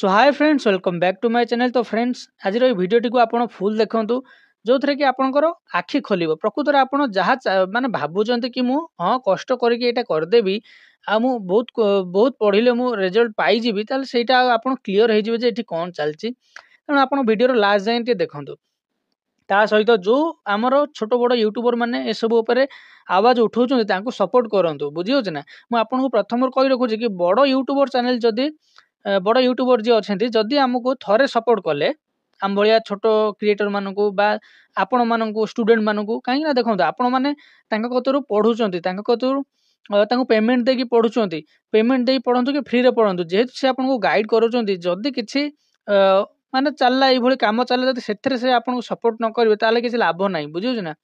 So hi friends, welcome back to my channel. तो friends, आज भिडियोटी को आप फुल देखंतु, जो थे कि आपंकर आखि खोल प्रकृत में आप जहाँ माने भावुं कि मुझ हाँ कष्ट करके करदेवी आ मु बहुत बहुत पढ़ले मु रिजल्ट पाइबी, ताल से आप क्लीयर हो कौन चलती। तेणु आप भिडियो लास्ट जाए देखूँ। ता सहित जो आमर छोट बड़ यूट्यूबर मैंने ए सब आवाज उठाऊँ सपोर्ट करूँ, बुझे ना। मुझे प्रथम कही रखुच्छी कि बड़ यूट्यूबर चैनल जदि बड़ यूट्यूबर जी अच्छा जदि आमको थरे सपोर्ट कले आम भाया छोट क्रिएटर मानू बा आपण मानू स्टूडेंट मानू कहीं देखो आपण मैंने कतरू पढ़ुं पेमेंट देकी पढ़ुं, पेमेंट दे पढ़ु कि फ्री रे पढ़ु, जेहेतु से आपको गाइड करूँ जदि किसी माने चलला ये कम चलला जब से आपको सपोर्ट न करेंगे ताले किसी लाभ ना, बुझे ना।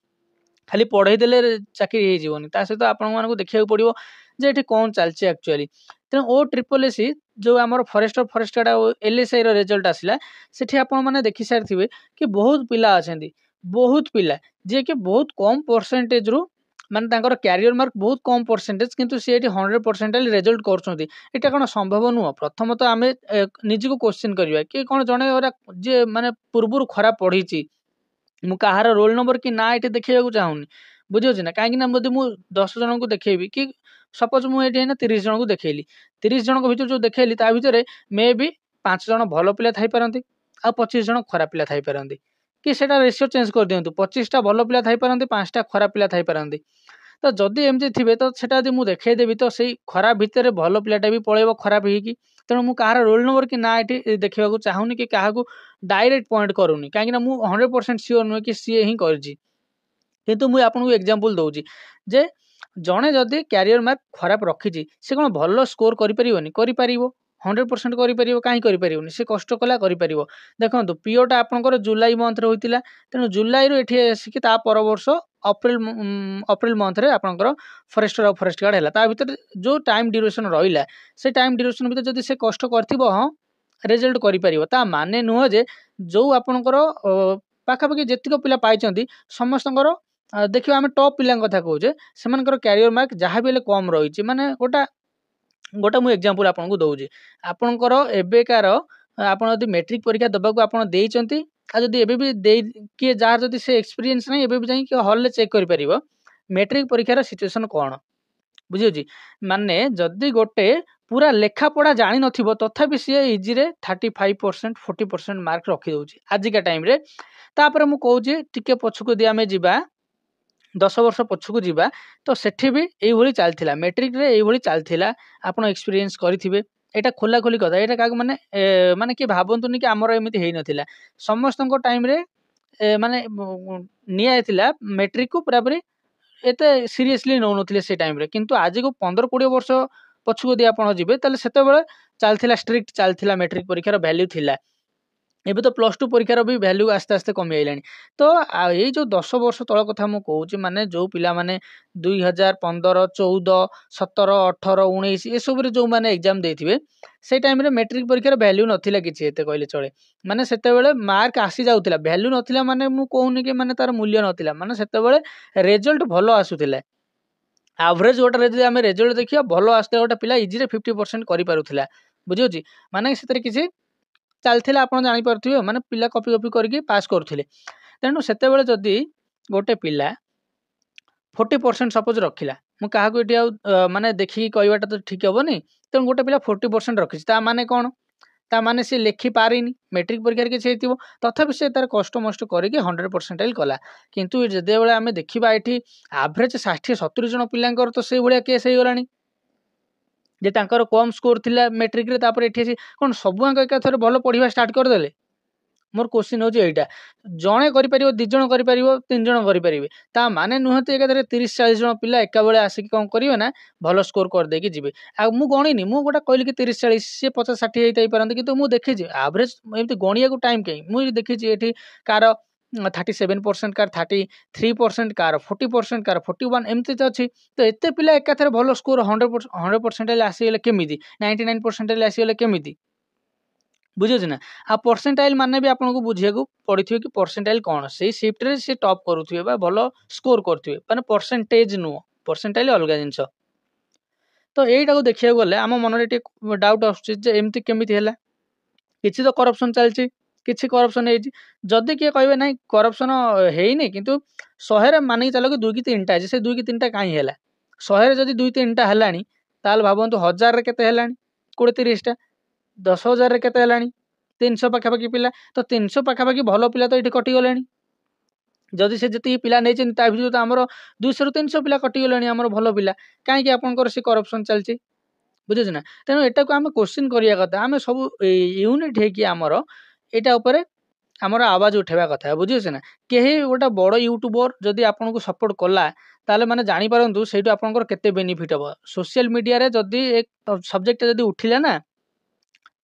खाली पढ़े देले चाकरी होनी, सहित आपण देखा पड़ो जे ये कौन चलती एक्चुअली। तेणु ओ ट्रिपल एसी जो आम फरेस्टर एलएसआई रिजल्ट आसला से आपने देखी सारी कि बहुत पिला अच्छा, बहुत पिला जे कि बहुत कम परसेंटेज रु माने कैरियर मार्क बहुत कम परसेंटेज, किंतु सी 100% रिजल्ट कर कौन संभव नुह। प्रथम तो आम निजी को क्वेश्चन करवा कि कौन जड़े जे माने पूर्व खराब पढ़ी मु कहार रोल नंबर कि ना ये देखा चाहूनी, बुझे ना। कहीं जब मुझे 10 जन को देखेबी कि सपोज मुझे 30 जन को देखली, 30 जन भर जो देखली ता भर मे भी 5 जन भल पिला थी पारती आ 25 जन खराब पिला थी पारती, कि सेटा रेशियो चेंज कर दिंतु 25टा भल पिला थी पारती 5टा खराब पिला थी पारती। तो जदि एमती थे तो सेटा जब मुझे देखईदेवी तो सही खराब भितर भल पिलाटा भी पलैब खराब हो। तेणु मुझे कहार रोल नंबर कि ना ये देखा चाहूनी कि क्या डायरेक्ट पॉइंट करूनी, कहीं 100% सियोर नुहे कि सी ही किंतु मुझे आपको एग्जांपल दूसरी जे जड़े जदि कैरियर मार्क खराब रखी से कौन भल स्कोर कर 100% कर कहीं कर से कष्ट कला कर। देखो पीओटा आपंकर जुलाई मंथ रे होता, तेणु जुलाई रू ये आसिक पर वर्ष अप्रैल मंथ रे आपंकर फरेस्टर फरेस्ट गार्ड है भर जो टाइम ड्यूरेशन रहा से टाइम ड्यूरेशन भर जब से कष्ट कर हाँ रिजल्ट कर माने नुह जे जो आपंकर पाखापाखि जेतिक पिला पाई समस्त देखिए आम टॉप पिला कथा कहे से कैरियर मार्क जहाँ भी कम रही माने गोटा गोटे मुझे एग्जांपल आपको दूसरी आपणकर एबेकार आप मेट्रिक परीक्षा दबाक आप जदि एबी किए जार जदि से एक्सपीरियंस नहीं एबी जाइए हॉल चेक कर मेट्रिक परीक्षार सिचुएशन कौन, बुझे माने जदि गोटे पूरा लेखा पढ़ा जानी नथिबो तथापि सी इजी रे 35% 40% मार्क रखिदे आजिका टाइम रे। तापर मु कहूँ टिके पछकु दी आमे जिबा 10 वर्ष पछकु जीवा तो सेठी भी यही चलता मेट्रिक रे यही चलता आप एक्सपीरियंस करेंगे। यहाँ खोला खोली कथा यहाँ क्या माने माने कि भावतुनि कि आमर एमती हो नाला समस्त टाइम रे माने निया मेट्रिक को पूरापूरी एत सीरीयसली नौ नुले से टाइम रे, किंतु आज को 15-20 वर्ष पछकु दी आप जी से चलता स्ट्रिक्ट चलता मेट्रिक परीक्षार वैल्यू थिला। एबे तो +2 परीक्षार भी वैल्यू आस्ते आस्ते कमी आइलानी। तो ये जो 10 वर्ष तल कथा मु कहूँ माने जो पिला माने 2015 14 17 18 19 ये सब जो माने एग्जाम देथिबे से टाइम रे मेट्रिक परीक्षार वैल्यू नथिला किछि एते कहले चले। माने सेते बेले मार्क आसी जाउतिला वैल्यू नथिला माने मु कहूनी कि माने तार मूल्य नथिला, माने सेते बेले रिजल्ट भलो आसुतिला। एवरेज गोटे जदि आमे रिजल्ट देखिया भलो आस्ते गोटे पिला इजी रे 50% करि पारुथिला, बुझियोछि माने सेते किछि चलता आप जापे माने पिला कपी कपी करके पास करुले। तेणु से जदि गोटे पिला 40% सपोज रखिला मु क्या माने देखिए कहवाटा तो ठीक हेनी। तेणु गोटे पिला 40% रखी माने कौन ता माने सी लेखि पारिनी मेट्रिक परीक्षा किसी तथापि से तार कष्ट मस्ट करके 100% कला। किंतु जदि बेले आम देखा ये एवरेज 60-70 जन पिलांकर तो से भाया केस हो गलानी जे तांकर कम स्कोर थिला मेट्रिक रे तापर एठी कोन सबुआंक एकाथरे भलो पढ़िबा स्टार्ट कर देले। मोर क्वेश्चन हो एटा जणे करि परिबो 2 जण करि परिबो 3 जण करि परिबे ता माने नुहते एकाथरे 30-40 जण पिला एका बेले आसिक कोन करिवे ना भलो स्कोर कर देकी जिवे। आ मु गणिनी मु गोटा कहली कि 30-40 से 50-60 हेतै परंत किंतु मु देखि जे एवरेज एमति गणिया को टाइम कहीं मु देखि जे एठी कार 37% कार 33% कार 40% कार 41 एमती अच्छी। तो एत पिला एकाथरे भलो स्कोर 100% आसीगले केमिति 99% आसीगले केमिति, बुझे ना। आ परसेंटाइल माने भी आपको बुझे को पड़ी थी कि परसेंटाइल कौन से शिफ्ट रे से टॉप करुथिबे बा भलो स्कोर करथिबे माने परसेंटेज नुह परसेंटाइल अलग जिनिस। तो यहीटा को देखिया गले आम मन रे डाउट आछे जे एमती केमिति हैला କିଛି ତ କରପ୍ସନ୍ ଚାଲିଛି, କିଛି କରପ୍ସନ୍ ହେଇଛି। ଯଦି କିଏ କହିବେ ନାଇଁ କରପ୍ସନ୍ ହେଇନି କିନ୍ତୁ 100ରେ ମାନିକି ଚାଲ କି 2 କି 3ଟା ଅଛି, ସେ 2 କି 3ଟା କାହିଁ ହେଲା? 100ରେ ଯଦି 2 3ଟା ହେଲାଣି ତାହେଲେ ଭାବନ୍ତୁ 1000ରେ କେତେ ହେଲାଣି? 20 30ଟା, 10,000ରେ କେତେ ହେଲାଣି? 300 ପାଖାପାଖି ପିଲା। ତ 300 ପାଖାପାଖି ଭଲ ପିଲା ତ ଏଠି କଟିଗଲେଣି। ଯଦି ସେ ଯେତିକି ପିଲା ନେଇଛନ୍ତି ତା ଭିତରୁ ତ ଆମର 200ରୁ 300 ପିଲା କଟିଗଲେଣି ଆମର ଭଲ ପିଲା। କାହିଁକି ଆପଣଙ୍କର ସେ କରପ୍ସନ୍ ଚାଲିଛି? ବୁଝୁଛି ନା? ତେଣୁ ଏଟାକୁ ଆମେ କ୍ୱେଶ୍ଚିନ୍ କରିବା କଥା। ଆମେ ସବୁ ୟୁନିଟ୍ ହେଇକି ଆମର ଏଇଟା ଉପରେ ଆମର ଆୱାଜ ଉଠେଇବା କଥା। ବୁଝୁଛି ନା? କେହି ଗୋଟେ ବଡ଼ ୟୁଟ୍ୟୁବର ଯଦି ଆପଣଙ୍କୁ ସପୋର୍ଟ କଲା ତାହେଲେ ମାନେ ଜାଣିପାରନ୍ତୁ ସେଇଠୁ ଆପଣଙ୍କର କେତେ ବେନିଫିଟ୍ ହେବ। ସୋସିଆଲ ମିଡ଼ିଆରେ ଯଦି ଏ ସବଜେକ୍ଟ ଯଦି ଉଠିଲା ନା,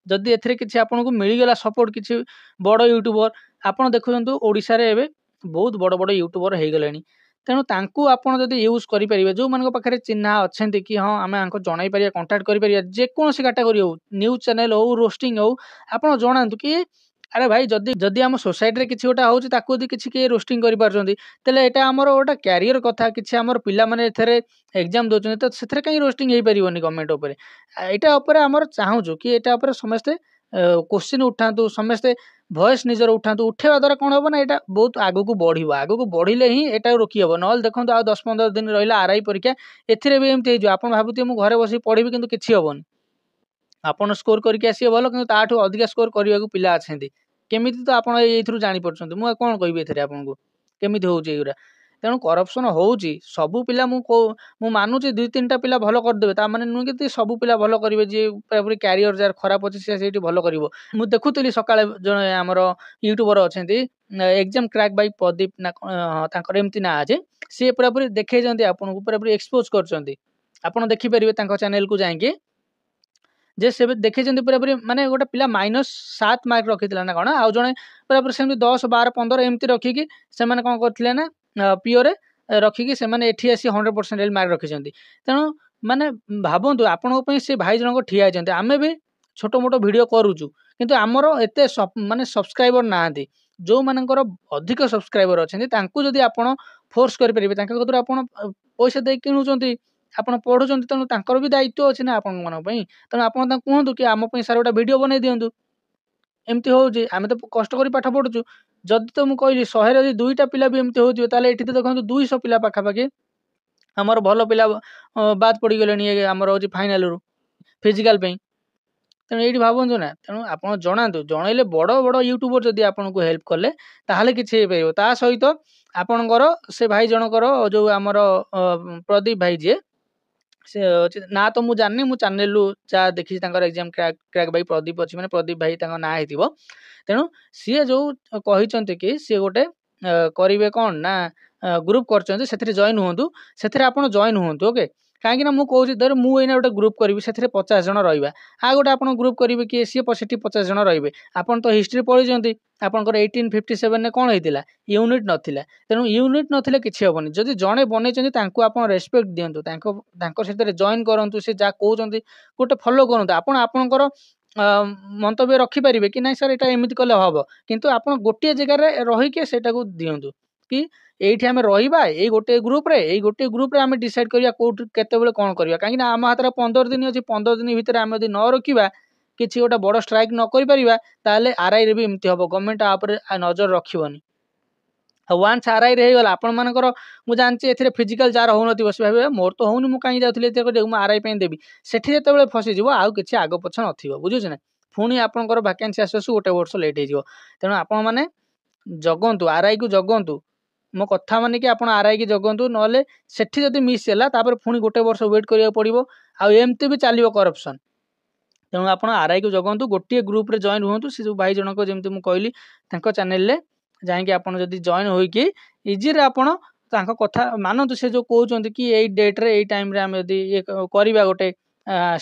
ଯଦି ଏଥିରେ କିଛି ଆପଣଙ୍କୁ ମିଳିଗଲା ସପୋର୍ଟ କିଛି ବଡ଼ ୟୁଟ୍ୟୁବର, ଆପଣ ଦେଖୁଛନ୍ତି ଓଡ଼ିଶାରେ ଏବେ ବହୁତ ବଡ଼ ବଡ଼ ୟୁଟ୍ୟୁବର ହେଇଗଲେଣି। ତେଣୁ ତାଙ୍କୁ ଆପଣ ଯଦି ୟୁଜ୍ କରିପାରିବେ, ଯେଉଁମାନଙ୍କ ପାଖରେ ଚିହ୍ନା ଅଛନ୍ତି କି ହଁ ଆମେ ଆଙ୍କୁ ଜଣାଇ ପାରିବା, କଣ୍ଟାକ୍ଟ କରିପାରିବା, ଯେକୌଣସି କାଟାଗୋରୀ ହଉ, ନ୍ୟୁଜ୍ ଚ୍ୟାନେଲ୍ ହଉ, ରୋଷ୍ଟିଂ ହଉ, ଆପଣ ଜଣାନ୍ତୁ କି ଆରେ ଭାଇ ଯଦି ଆମ ସୋସାଇଟିରେ କିଛି ଗୋଟେ ହେଉଛି ତାକୁ ଯଦି କିଛି କିଏ ରୋଷ୍ଟିଂ କରିପାରୁଛନ୍ତି ତାହେଲେ ଏଇଟା ଆମର ଗୋଟେ କ୍ୟାରିୟର କଥା। କିଛି ଆମର ପିଲାମାନେ ଏଥିରେ ଏକ୍ଜାମ୍ ଦେଉଛନ୍ତି ତ ସେଥିରେ କାହିଁ ରୋଷ୍ଟିଂ ହେଇପାରିବନି ଗଭର୍ଣ୍ଣମେଣ୍ଟ ଉପରେ? ଏଇଟା ଉପରେ ଆମର ଚାହୁଁଛୁ କି ଏଇଟା ଉପରେ ସମସ୍ତେ କୋଶ୍ଚିନ୍ ଉଠାନ୍ତୁ, ସମସ୍ତେ ଭଏସ୍ ନିଜର ଉଠାନ୍ତୁ। ଉଠେଇବା ଦ୍ୱାରା କ'ଣ ହେବ ନା ଏଇଟା ବହୁତ ଆଗକୁ ବଢ଼ିବ। ଆଗକୁ ବଢ଼ିଲେ ହିଁ ଏଟାକୁ ରୋକି ହେବ। ନହେଲେ ଦେଖନ୍ତୁ ଆଉ 10-15 ଦିନ ରହିଲା ଆର୍ଆଇ ପରୀକ୍ଷା, ଏଥିରେ ବି ଏମିତି ହେଇଯିବ। ଆପଣ ଭାବୁଥିବେ ମୁଁ ଘରେ ବସିକି ପଢ଼ିବି କିନ୍ତୁ କିଛି ହେବନି। ଆପଣ ସ୍କୋର କରିକି ଆସିବେ ଭଲ, କିନ୍ତୁ ତାଠୁ ଅଧିକା ସ୍କୋର କରିବାକୁ ପିଲା ଅଛନ୍ତି। କେମିତି ତ ଆପଣ ଏଇଥିରୁ ଜାଣିପାରୁଛନ୍ତି। ମୁଁ ଆଉ କ'ଣ କହିବି ଏଥିରେ ଆପଣଙ୍କୁ, କେମିତି ହେଉଛି ଏଇଗୁଡ଼ା। ତେଣୁ କରପ୍ସନ୍ ହେଉଛି। ସବୁ ପିଲା ମୁଁ ମାନୁଛି 2-3ଟା ପିଲା ଭଲ କରିଦେବେ, ତା ମାନେ ନୁହେଁ କି ସବୁ ପିଲା ଭଲ କରିବେ। ଯିଏ ପୁରାପୁରି କ୍ୟାରିୟର ଯାହାର ଖରାପ ଅଛି ସେ ସେଇଠି ଭଲ କରିବ। ମୁଁ ଦେଖୁଥିଲି ସକାଳେ ଜଣେ ଆମର ୟୁଟ୍ୟୁବର ଅଛନ୍ତି, ଏକ୍ଜାମ୍ କ୍ରାକ୍ ବାଇ ପ୍ରଦୀପ ନା ତାଙ୍କର ଏମିତି ନାଁ ଅଛି। ସିଏ ପୁରାପୁରି ଦେଖେଇଛନ୍ତି ଆପଣଙ୍କୁ, ପୁରାପୁରି ଏକ୍ସପୋଜ କରୁଛନ୍ତି। ଆପଣ ଦେଖିପାରିବେ ତାଙ୍କ ଚ୍ୟାନେଲକୁ ଯାଇକି ଯେ ସେ ଦେଖେଇଛନ୍ତି ପୁରାପୁରି ମାନେ ଗୋଟେ ପିଲା -7 ମାର୍କ ରଖିଥିଲା ନା କ'ଣ, ଆଉ ଜଣେ ପୁରାପୁରି ସେମିତି 10, 12, 15 ଏମିତି ରଖିକି ସେମାନେ କ'ଣ କରିଥିଲେ ନା ପିଓରେ ରଖିକି ସେମାନେ ଏଠି ଆସି 100% ମାର୍କ ରଖିଛନ୍ତି। ତେଣୁ ମାନେ ଭାବନ୍ତୁ ଆପଣଙ୍କ ପାଇଁ ସେ ଭାଇ ଜଣକ ଠିଆ ହେଇଛନ୍ତି। ଆମେ ବି ଛୋଟ ମୋଟ ଭିଡ଼ିଓ କରୁଛୁ କିନ୍ତୁ ଆମର ଏତେ ମାନେ ସବସ୍କ୍ରାଇବର ନାହାନ୍ତି। ଯେଉଁମାନଙ୍କର ଅଧିକ ସବସ୍କ୍ରାଇବର ଅଛନ୍ତି ତାଙ୍କୁ ଯଦି ଆପଣ ଫୋର୍ସ କରିପାରିବେ, ତାଙ୍କ କତରୁ ଆପଣ ପଇସା ଦେଇ କିଣୁଛନ୍ତି, ଆପଣ ପଢ଼ୁଛନ୍ତି, ତେଣୁ ତାଙ୍କର ବି ଦାୟିତ୍ୱ ଅଛି ନା ଆପଣମାନଙ୍କ ପାଇଁ। ତେଣୁ ଆପଣ ତାଙ୍କୁ କୁହନ୍ତୁ କି ଆମ ପାଇଁ ସାର୍ ଗୋଟେ ଭିଡ଼ିଓ ବନେଇ ଦିଅନ୍ତୁ। ଏମିତି ହେଉଛି, ଆମେ ତ କଷ୍ଟ କରି ପାଠ ପଢ଼ୁଛୁ। ଯଦି ତ ମୁଁ କହିଲି 100ରେ ଯଦି 2ଟା ପିଲା ବି ଏମିତି ହେଉଥିବେ ତାହେଲେ ଏଠି ତ ଦେଖନ୍ତୁ 200 ପିଲା ପାଖାପାଖି ଆମର ଭଲ ପିଲା ବାଦ ପଡ଼ିଗଲେଣି ଆମର ହେଉଛି ଫାଇନାଲରୁ ଫିଜିକାଲ ପାଇଁ। ତେଣୁ ଏଇଠି ଭାବନ୍ତୁ ନା, ତେଣୁ ଆପଣ ଜଣାନ୍ତୁ, ଜଣେଇଲେ ବଡ଼ ବଡ଼ ୟୁଟ୍ୟୁବର ଯଦି ଆପଣଙ୍କୁ ହେଲ୍ପ କଲେ ତାହେଲେ କିଛି ହେଇପାରିବ। ତା ସହିତ ଆପଣଙ୍କର ସେ ଭାଇ ଜଣଙ୍କର ଯେଉଁ ଆମର ପ୍ରଦୀପ ଭାଇ ଯିଏ, ସେ ନା ତ ମୁଁ ଜାଣିନି, ମୁଁ ଚ୍ୟାନେଲରୁ ଯାହା ଦେଖିଛି ତାଙ୍କର ଏକ୍ଜାମ୍ କ୍ରାକ୍ ବାଇ ପ୍ରଦୀପ ଅଛି, ମାନେ ପ୍ରଦୀପ ଭାଇ ତାଙ୍କ ନାଁ ହେଇଥିବ। ତେଣୁ ସିଏ ଯେଉଁ କହିଛନ୍ତି କି ସିଏ ଗୋଟେ କରିବେ କ'ଣ ନା ଗ୍ରୁପ୍ କରିଛନ୍ତି, ସେଥିରେ ଜଏନ୍ ହୁଅନ୍ତୁ। ସେଥିରେ ଆପଣ ଜଏନ୍ ହୁଅନ୍ତୁ। ଓକେ, କାହିଁକି ନା ମୁଁ କହୁଛି ଧର ମୁଁ ଏଇନା ଗୋଟେ ଗ୍ରୁପ୍ କରିବି, ସେଥିରେ 50 ଜଣ ରହିବା। ଆଉ ଗୋଟେ ଆପଣ ଗ୍ରୁପ୍ କରିବେ କିଏ, ସିଏ ସେଠି 50 ଜଣ ରହିବେ। ଆପଣ ତ ହିଷ୍ଟ୍ରି ପଢ଼ିଛନ୍ତି, ଆପଣଙ୍କର 1857ରେ କ'ଣ ହେଇଥିଲା, ୟୁନିଟ୍ ନଥିଲା। ତେଣୁ ୟୁନିଟ୍ ନଥିଲେ କିଛି ହେବନି। ଯଦି ଜଣେ ବନେଇଛନ୍ତି ତାଙ୍କୁ ଆପଣ ରେସପେକ୍ଟ ଦିଅନ୍ତୁ, ତାଙ୍କ ସେଥିରେ ଜଏନ୍ କରନ୍ତୁ। ସେ ଯାହା କହୁଛନ୍ତି ଗୋଟେ ଫଲୋ କରନ୍ତୁ। ଆପଣ ଆପଣଙ୍କର ମନ୍ତବ୍ୟ ରଖିପାରିବେ କି ନାଇଁ ସାର୍ ଏଇଟା ଏମିତି କଲେ ହେବ, କିନ୍ତୁ ଆପଣ ଗୋଟିଏ ଜାଗାରେ ରହିକି ସେଇଟାକୁ ଦିଅନ୍ତୁ କି ଏଇଠି ଆମେ ରହିବା, ଏଇ ଗୋଟିଏ ଗ୍ରୁପ୍ରେ ଆମେ ଡିସାଇଡ୍ କରିବା କୋଉଠି କେତେବେଳେ କ'ଣ କରିବା। କାହିଁକିନା ଆମ ହାତରେ 15 ଦିନ ଅଛି। 15 ଦିନ ଭିତରେ ଆମେ ଯଦି ନ ରଖିବା, କିଛି ଗୋଟେ ବଡ଼ ଷ୍ଟ୍ରାଇକ୍ ନ କରିପାରିବା, ତାହେଲେ ଆର୍ଆଇରେ ବି ଏମିତି ହେବ। ଗଭର୍ଣ୍ଣମେଣ୍ଟ ଆ ଉପରେ ନଜର ରଖିବନି। ଆଉ ୱାନ୍ସ ଆର୍ଆଇରେ ହେଇଗଲା ଆପଣମାନଙ୍କର, ମୁଁ ଜାଣିଛି ଏଥିରେ ଫିଜିକାଲ ଯାହାର ହେଉନଥିବ ସେ ଭାବିବେ ମୋର ତ ହେଉନି, ମୁଁ କାହିଁକି ଯାଉଥିଲି ଏଥିରେ କରିବାକୁ, ମୁଁ ଆର୍ଆଇ ପାଇଁ ଦେବି। ସେଠି ଯେତେବେଳେ ଫସିଯିବ ଆଉ କିଛି ଆଗ ପଛ ନଥିବ। ବୁଝୁଛି ନା? ପୁଣି ଆପଣଙ୍କର ଭ୍ୟାକେନ୍ସି ଆସୁ ଆସୁ 1 ବର୍ଷ ଲେଟ୍ ହେଇଯିବ। ତେଣୁ ଆପଣମାନେ ଜଗନ୍ତୁ, ଆର୍ଆଇକୁ ଜଗନ୍ତୁ। ମୋ କଥା ମାନିକି ଆପଣ ଆର୍ଆଇକି ଜଗନ୍ତୁ, ନହେଲେ ସେଠି ଯଦି ମିସ୍ ହେଲା ତାପରେ ପୁଣି 1 ବର୍ଷ ୱେଟ୍ କରିବାକୁ ପଡ଼ିବ। ଆଉ ଏମିତି ବି ଚାଲିବ କରପ୍ସନ୍। ତେଣୁ ଆପଣ ଆର୍ଆଇକୁ ଜଗନ୍ତୁ, ଗୋଟିଏ ଗ୍ରୁପ୍ରେ ଜଏନ୍ ହୁଅନ୍ତୁ। ସେ ଯେଉଁ ଭାଇ ଜଣକ ଯେମିତି ମୁଁ କହିଲି ତାଙ୍କ ଚ୍ୟାନେଲରେ ଯାଇକି ଆପଣ ଯଦି ଜଏନ୍ ହୋଇକି ଇଜିରେ ଆପଣ ତାଙ୍କ କଥା ମାନନ୍ତୁ। ସେ ଯେଉଁ କହୁଛନ୍ତି କି ଏଇ ଡେଟ୍ରେ ଏଇ ଟାଇମ୍ରେ ଆମେ ଯଦି ଇଏ କରିବା, ଗୋଟେ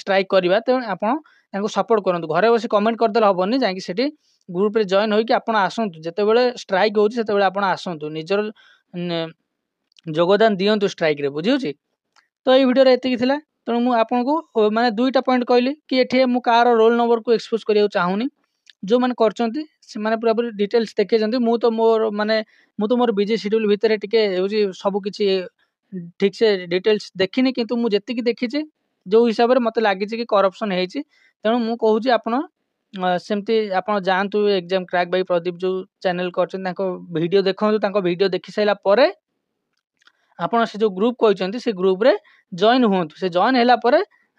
ଷ୍ଟ୍ରାଇକ୍ କରିବା, ତେଣୁ ଆପଣ ତାଙ୍କୁ ସପୋର୍ଟ କରନ୍ତୁ। ଘରେ ବସି କମେଣ୍ଟ କରିଦେଲେ ହେବନି, ଯାଇକି ସେଠି ଗ୍ରୁପ୍ରେ ଜଏନ୍ ହୋଇକି ଆପଣ ଆସନ୍ତୁ। ଯେତେବେଳେ ଷ୍ଟ୍ରାଇକ୍ ହେଉଛି ସେତେବେଳେ ଆପଣ ଆସନ୍ତୁ, ନିଜର ଯୋଗଦାନ ଦିଅନ୍ତୁ ଷ୍ଟ୍ରାଇକ୍ରେ। ବୁଝିହେଉଛି? ତ ଏଇ ଭିଡ଼ିଓରେ ଏତିକି ଥିଲା। ତେଣୁ ମୁଁ ଆପଣଙ୍କୁ ମାନେ 2ଟା ପଏଣ୍ଟ କହିଲି କି ଏଠି ମୁଁ କାହାର ରୋଲ୍ ନମ୍ବରକୁ ଏକ୍ସପୋଜ୍ କରିବାକୁ ଚାହୁଁନି। ଯେଉଁମାନେ କରିଛନ୍ତି ସେମାନେ ପୁରାପୁରି ଡିଟେଲ୍ସ ଦେଖେଇଛନ୍ତି। ମୁଁ ତ ମୋର ବିଜି ସିଡ୍ୟୁଲ୍ ଭିତରେ ଟିକେ ହେଉଛି ସବୁ କିଛି ଠିକ୍ସେ ଡିଟେଲ୍ସ ଦେଖିନି, କିନ୍ତୁ ମୁଁ ଯେତିକି ଦେଖିଛି ଯେଉଁ ହିସାବରେ ମୋତେ ଲାଗିଛି କି କରପ୍ସନ୍ ହେଇଛି। ତେଣୁ ମୁଁ କହୁଛି ଆପଣ सेमती आप जातु एग्जाम क्रैक बाय प्रदीप जो चैनल कर वीडियो देखो वीडियो देखि सारा पर आपण से जो ग्रुप कहते से ग्रुप रे जॉइन हूँ से जॉइन है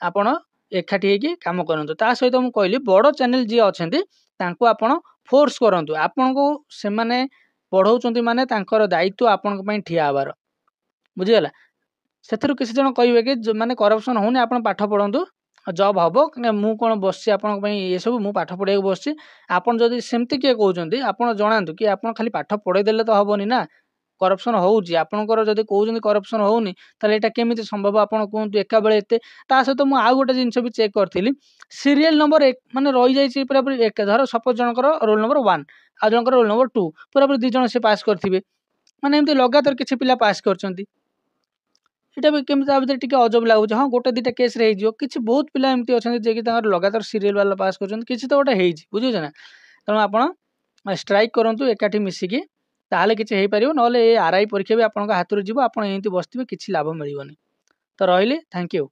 आपण एकाठी होगी कम करूँ ता सहित मुझे कहली बड़ चैनल जी अच्छा आपण फोर्स करूँ आपण को से पढ़ाऊँ माने दायित्व आपण ठिया हबार बुझीगला से किसी जन कहे कि माने करप्शन होनी आप पाठ पढ़ु जॉब हम मु कौन बस ये सब मु पाठ पढ़ा बस आपड़ जदि सेमती किए कहते आप जनातु कि आप खाली पाठ पढ़ेदेले तो हेनी ना करप्शन होउची आपनकर जदि कहउछन करप्शन होउनी ताले एटा केमिति संभव आपण कहंतु एका बेले एते ता सहित मु आ गोटे जिंस भी चेक करथिली सीरियल नंबर 1 माने रही जाई पूरा पूरी एक धर सपोज जनकर रोल नंबर 1 आ जनकर रोल नंबर 2 पूरा पूरी 2 जण से पास करथिबे माने एमति लगातार किछि पिला पास करचंती एटा भी केमिति आ भीतर टिके अजब लागुछ हां गोटे दिटा केस रे हिजियो किछि बहुत पिला एमति अछन जे कि तांगर लगातार सीरियल वाला पास करचंती किछि तो गोटे हेइछि बुझियो ना तनो आपण स्ट्राइक करंतु एकाठी मिसिकी ताहले किछि हेइ परियो नले ए आरआई परीक्षा भी आपन हाथ रो जीवो आपन एंती बसथिबे किछि लाभ मिलिबोनी तो रहिले थैंक यू।